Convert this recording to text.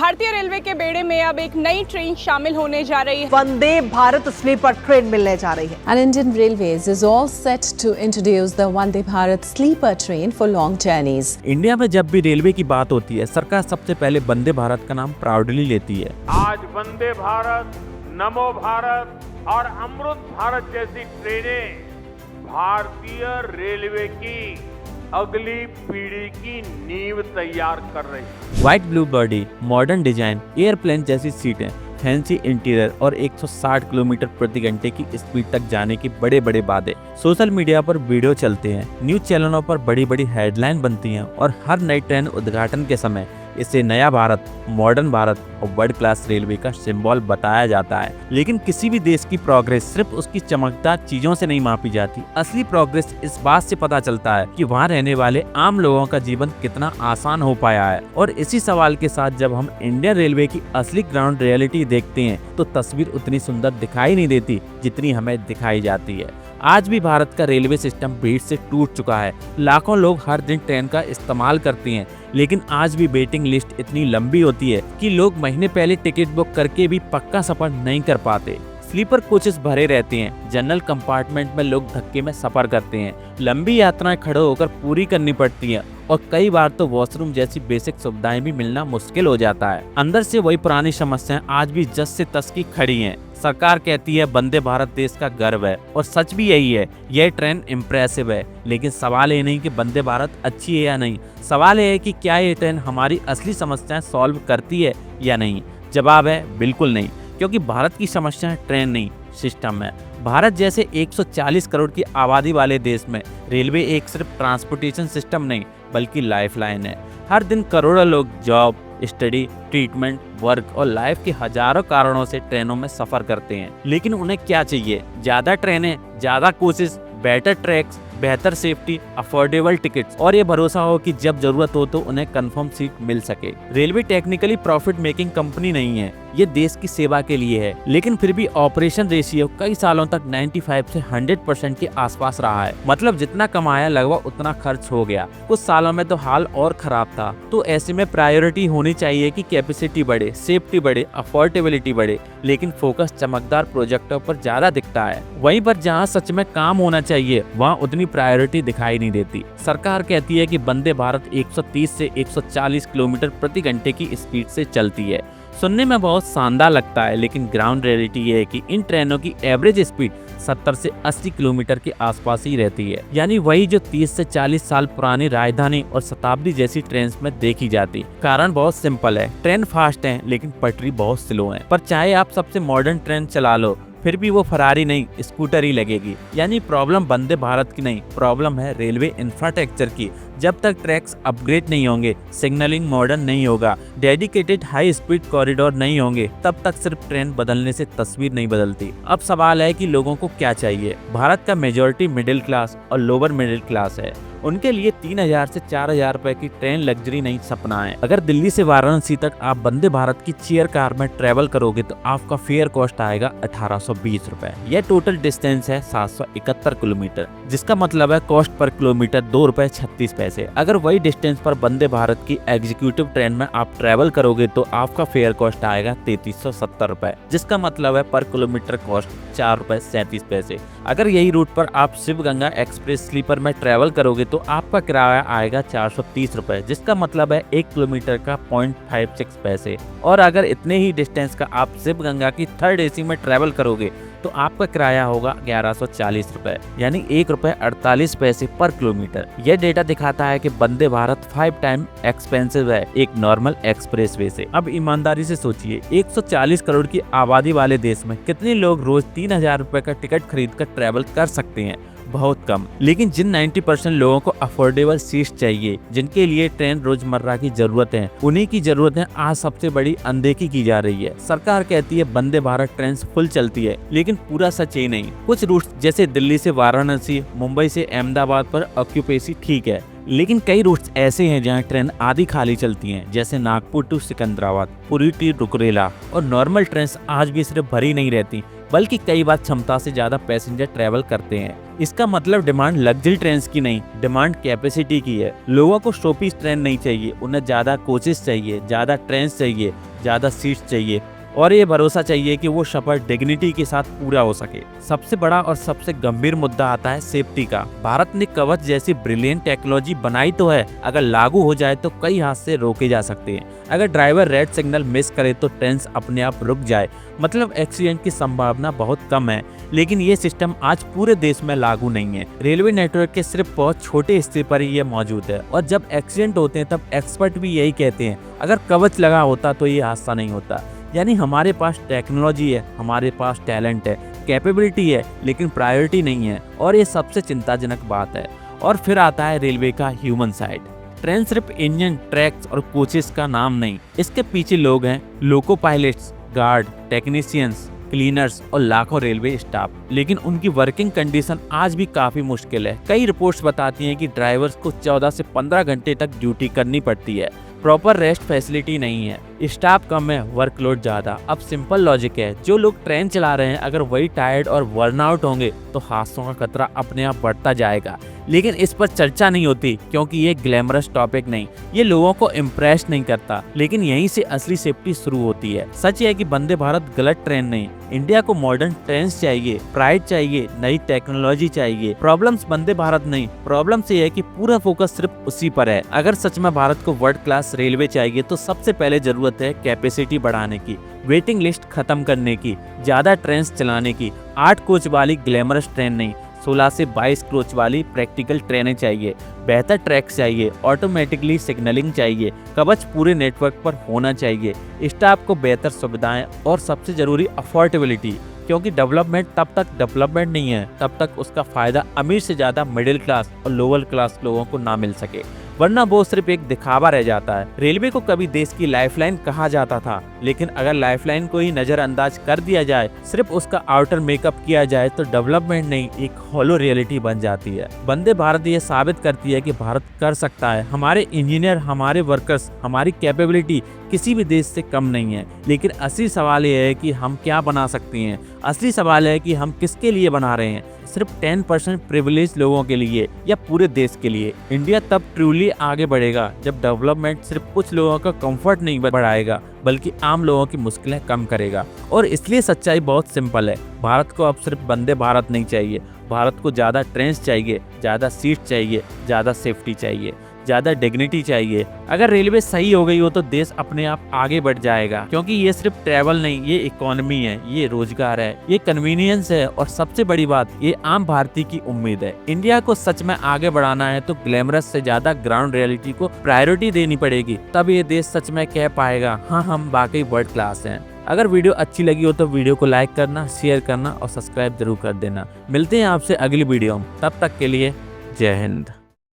भारतीय रेलवे के बेड़े में अब एक नई ट्रेन शामिल होने जा रही है। वंदे भारत स्लीपर ट्रेन मिलने जा रही है। And Indian Railways is all set to introduce the Vande Bharat sleeper train for long journeys. India में जब भी रेलवे की बात होती है, सरकार सबसे पहले वंदे भारत का नाम प्राउडली लेती है। आज वंदे भारत, नमो भारत और अमृत भारत जैसी ट्रेनें भारतीय रेलवे की अगली पीढ़ी की नींव तैयार कर रही है। White blue body, modern design, airplane जैसी सीटें, फैंसी इंटीरियर और 160 किलोमीटर प्रति घंटे की स्पीड तक जाने की बड़े बड़े वादे। सोशल मीडिया पर वीडियो चलते हैं, न्यूज चैनलों पर बड़ी बड़ी हेडलाइन बनती हैं और हर नई ट्रेन उद्घाटन के समय इसे नया भारत, मॉडर्न भारत और वर्ल्ड क्लास रेलवे का सिंबल बताया जाता है। लेकिन किसी भी देश की प्रोग्रेस सिर्फ उसकी चमकदार चीजों से नहीं मापी जाती। असली प्रोग्रेस इस बात से पता चलता है कि वहाँ रहने वाले आम लोगों का जीवन कितना आसान हो पाया है। और इसी सवाल के साथ जब हम इंडियन रेलवे की असली ग्राउंड रियलिटी देखते हैं तो तस्वीर उतनी सुंदर दिखाई नहीं देती जितनी हमें दिखाई जाती है। आज भी भारत का रेलवे सिस्टम भीड़ से टूट चुका है। लाखों लोग हर दिन ट्रेन का इस्तेमाल करते हैं, लेकिन आज भी वेटिंग लिस्ट इतनी लंबी होती है कि लोग महीने पहले टिकट बुक करके भी पक्का सफर नहीं कर पाते। स्लीपर कोचेस भरे रहते हैं, जनरल कंपार्टमेंट में लोग धक्के में सफर करते हैं, लंबी यात्राएं खड़े होकर पूरी करनी पड़ती हैं और कई बार तो वॉशरूम जैसी बेसिक सुविधाएं भी मिलना मुश्किल हो जाता है। अंदर से वही पुरानी समस्याएं आज भी जस से तस की खड़ी हैं। सरकार कहती है वंदे भारत देश का गर्व है और सच भी यही है। यह ट्रेन इम्प्रेसिव है, लेकिन सवाल ये नहीं कि वंदे भारत अच्छी है या नहीं, सवाल ये है कि क्या ये ट्रेन हमारी असली समस्याएं सॉल्व करती है या नहीं। जवाब है बिल्कुल नहीं, क्योंकि भारत की समस्या ट्रेन नहीं, सिस्टम है। भारत जैसे 140 करोड़ की आबादी वाले देश में रेलवे एक सिर्फ ट्रांसपोर्टेशन सिस्टम नहीं बल्कि लाइफलाइन है। हर दिन करोड़ों लोग जॉब, स्टडी, ट्रीटमेंट, वर्क और लाइफ के हजारों कारणों से ट्रेनों में सफर करते हैं। लेकिन उन्हें क्या चाहिए? ज्यादा ट्रेनें, ज्यादा कोचेस, बेटर ट्रैक्स, बेहतर सेफ्टी, अफोर्डेबल टिकट्स और ये भरोसा हो कि जब जरूरत हो तो उन्हें कंफर्म सीट मिल सके। Railway technically profit making company नहीं है, ये देश की सेवा के लिए है। लेकिन फिर भी ऑपरेशन रेशियो कई सालों तक 95 से 100% के आसपास रहा है। मतलब जितना कमाया लगभग उतना खर्च हो गया। कुछ सालों में तो हाल और खराब था। तो ऐसे में प्रायोरिटी होनी चाहिए कि कैपेसिटी बढ़े, सेफ्टी बढ़े, अफोर्डेबिलिटी बढ़े, लेकिन फोकस चमकदार प्रोजेक्टों पर ज्यादा दिखता है। वहीं पर जहाँ सच में काम होना चाहिए वहाँ उतनी प्रायोरिटी दिखाई नहीं देती। सरकार कहती है कि वंदे भारत 130 से 140 किलोमीटर प्रति घंटे की स्पीड से चलती है। सुनने में बहुत शानदार लगता है, लेकिन ग्राउंड रियलिटी ये है कि इन ट्रेनों की एवरेज स्पीड 70 से 80 किलोमीटर के आसपास ही रहती है। यानी वही जो 30 से 40 साल पुरानी राजधानी और शताब्दी जैसी ट्रेन में देखी जाती। कारण बहुत सिंपल है, ट्रेन फास्ट है लेकिन पटरी बहुत स्लो है। पर चाहे आप सबसे मॉडर्न ट्रेन चला लो, फिर भी वो फरारी नहीं, स्कूटर ही लगेगी। यानी प्रॉब्लम वंदे भारत की नहीं, प्रॉब्लम है रेलवे इंफ्रास्ट्रक्चर की। जब तक ट्रैक्स अपग्रेड नहीं होंगे, सिग्नलिंग मॉडर्न नहीं होगा, डेडिकेटेड हाई स्पीड कॉरिडोर नहीं होंगे, तब तक सिर्फ ट्रेन बदलने से तस्वीर नहीं बदलती। अब सवाल है कि लोगों को क्या चाहिए। भारत का मेजॉरिटी मिडिल क्लास और लोअर मिडिल क्लास है। उनके लिए 3000 से 4000 रुपए की ट्रेन लग्जरी नहीं सपना है। अगर दिल्ली से वाराणसी तक आप वंदे भारत की चेयर कार में ट्रेवल करोगे तो आपका फेयर कॉस्ट आएगा 1820 रुपए। यह टोटल डिस्टेंस है 771 किलोमीटर, जिसका मतलब है कॉस्ट पर किलोमीटर 2 रुपए 36 पैसे। अगर वही डिस्टेंस पर वंदे भारत की एग्जीक्यूटिव ट्रेन में आप ट्रेवल करोगे तो आपका फेयर कॉस्ट आएगा 3370 रुपए, जिसका मतलब है पर किलोमीटर कॉस्ट 4 रुपए 37 पैसे। अगर यही रूट पर आप शिव गंगा एक्सप्रेस स्लीपर में ट्रेवल करोगे तो आपका किराया आएगा 430 रुपए, जिसका मतलब है 1 किलोमीटर का 0.56 पैसे। और अगर इतने ही डिस्टेंस का आप शिव गंगा की थर्ड एसी में ट्रेवल करोगे तो आपका किराया होगा 1140 रुपए, यानी 1 रुपए 48 पैसे पर किलोमीटर। यह डेटा दिखाता है कि वंदे भारत 5 टाइम एक्सपेंसिव है एक नॉर्मल एक्सप्रेसवे से। अब ईमानदारी से सोचिए, 140 करोड़ की आबादी वाले देश में कितने लोग रोज 3000 रुपए का टिकट खरीद कर ट्रेवल कर सकते हैं? बहुत कम। लेकिन जिन 90% लोगों को अफोर्डेबल सीट चाहिए, जिनके लिए ट्रेन रोजमर्रा की जरूरत है, उन्हीं की जरूरतें आज सबसे बड़ी अनदेखी की जा रही है। सरकार कहती है वंदे भारत ट्रेन फुल चलती है, लेकिन पूरा सच ही नहीं। कुछ रूट्स जैसे दिल्ली से वाराणसी, मुंबई से अहमदाबाद पर ऑक्यूपेसी ठीक है, लेकिन कई रूट्स ऐसे हैं जहां ट्रेन आधी खाली चलती हैं, जैसे नागपुर टू सिकंदराबाद, पुरी टू रुकरेला। और नॉर्मल ट्रेन आज भी सिर्फ भरी नहीं रहती, बल्कि कई बार क्षमता से ज्यादा पैसेंजर ट्रेवल करते हैं। इसका मतलब डिमांड लग्जरी ट्रेन की नहीं, डिमांड कैपेसिटी की है। लोगों को शोपीस ट्रेन नहीं चाहिए, उन्हें ज्यादा कोचेस चाहिए, ज्यादा ट्रेन चाहिए, ज़्यादा सीट्स चाहिए और ये भरोसा चाहिए कि वो सफर डिग्निटी के साथ पूरा हो सके। सबसे बड़ा और सबसे गंभीर मुद्दा आता है सेफ्टी का। भारत ने कवच जैसी ब्रिलियंट टेक्नोलॉजी बनाई तो है, अगर लागू हो जाए तो कई हादसे रोके जा सकते हैं। अगर ड्राइवर रेड सिग्नल मिस करे तो ट्रेन अपने आप रुक जाए, मतलब एक्सीडेंट की संभावना बहुत कम है। लेकिन ये सिस्टम आज पूरे देश में लागू नहीं है। रेलवे नेटवर्क के सिर्फ बहुत छोटे हिस्से पर ही ये मौजूद है और जब एक्सीडेंट होते हैं तब एक्सपर्ट भी यही कहते हैं, अगर कवच लगा होता तो ये हादसा नहीं होता। यानी हमारे पास टेक्नोलॉजी है, हमारे पास टैलेंट है, कैपेबिलिटी है, लेकिन प्रायोरिटी नहीं है और ये सबसे चिंताजनक बात है। और फिर आता है रेलवे का ह्यूमन साइड। ट्रेन सिर्फ इंजन, ट्रैक्स और कोचेस का नाम नहीं, इसके पीछे लोग हैं, लोको पायलट्स, गार्ड, टेक्नीशियंस, क्लीनर्स और लाखों रेलवे स्टाफ। लेकिन उनकी वर्किंग कंडीशन आज भी काफी मुश्किल है। कई रिपोर्ट्स बताती हैं कि ड्राइवर्स को 14 से 15 घंटे तक ड्यूटी करनी पड़ती है, प्रॉपर रेस्ट फैसिलिटी नहीं है, स्टाफ कम है, वर्कलोड ज्यादा। अब सिंपल लॉजिक है, जो लोग ट्रेन चला रहे हैं अगर वही टायर्ड और बर्नआउट होंगे तो हादसों का खतरा अपने आप बढ़ता जाएगा। लेकिन इस पर चर्चा नहीं होती क्योंकि ये ग्लैमरस टॉपिक नहीं, ये लोगों को इम्प्रेस नहीं करता। लेकिन यहीं से असली सेफ्टी शुरू होती है। सच है कि वंदे भारत गलत ट्रेन नहीं, इंडिया को मॉडर्न ट्रेन चाहिए, प्राइड चाहिए, नई टेक्नोलॉजी चाहिए। प्रॉब्लम्स वंदे भारत नहीं, प्रॉब्लम ये है कि पूरा फोकस सिर्फ उसी पर है। अगर सच में भारत को वर्ल्ड क्लास रेलवे चाहिए तो सबसे पहले जरूरत है कैपेसिटी बढ़ाने की, वेटिंग लिस्ट खत्म करने की, ज्यादा ट्रेन चलाने की। 8 कोच वाली ग्लैमरस ट्रेन नहीं, 16 से 22 कोच वाली प्रैक्टिकल ट्रेनें चाहिए, बेहतर ट्रैक चाहिए, ऑटोमेटिकली सिग्नलिंग चाहिए, कवच पूरे नेटवर्क पर होना चाहिए, स्टाफ को बेहतर सुविधाएं और सबसे जरूरी अफोर्डेबिलिटी। क्योंकि डेवलपमेंट तब तक डेवलपमेंट नहीं है तब तक उसका फायदा अमीर से ज्यादा मिडिल क्लास और लोअर क्लास लोगों को ना मिल सके, वरना वो सिर्फ एक दिखावा रह जाता है। रेलवे को कभी देश की लाइफलाइन कहा जाता था, लेकिन अगर लाइफलाइन को ही नजरअंदाज कर दिया जाए, सिर्फ उसका आउटर मेकअप किया जाए तो डेवलपमेंट नहीं, एक हॉलो रियलिटी बन जाती है। वंदे भारत ये साबित करती है कि भारत कर सकता है। हमारे इंजीनियर, हमारे वर्कर्स, हमारी कैपेबिलिटी किसी भी देश से कम नहीं है। लेकिन असली सवाल ये है कि हम क्या बना सकते हैं। असली सवाल है कि हम किसके लिए बना रहे हैं, सिर्फ 10% प्रिविलेज लोगों के लिए या पूरे देश के लिए। इंडिया तब ट्रूली आगे बढ़ेगा जब डेवलपमेंट सिर्फ कुछ लोगों का कंफर्ट नहीं बढ़ाएगा बल्कि आम लोगों की मुश्किलें कम करेगा। और इसलिए सच्चाई बहुत सिंपल है, भारत को अब सिर्फ वंदे भारत नहीं चाहिए, भारत को ज़्यादा ट्रेन चाहिए, ज़्यादा सीट चाहिए, ज़्यादा सेफ्टी चाहिए, ज़्यादा डिग्निटी चाहिए। अगर रेलवे सही हो गई हो तो देश अपने आप आगे बढ़ जाएगा, क्योंकि ये सिर्फ ट्रैवल नहीं, ये इकोनॉमी है, ये रोजगार है, ये कन्वीनियंस है और सबसे बड़ी बात, ये आम भारतीय की उम्मीद है। इंडिया को सच में आगे बढ़ाना है तो ग्लैमरस से ज्यादा ग्राउंड रियलिटी को प्रायोरिटी देनी पड़ेगी, तब ये देश सच में कह पाएगा हाँ हम वाकई वर्ल्ड क्लास हैं। अगर वीडियो अच्छी लगी हो तो वीडियो को लाइक करना, शेयर करना और सब्सक्राइब जरूर कर देना। मिलते हैं आपसे अगली वीडियो में, तब तक के लिए जय हिंद।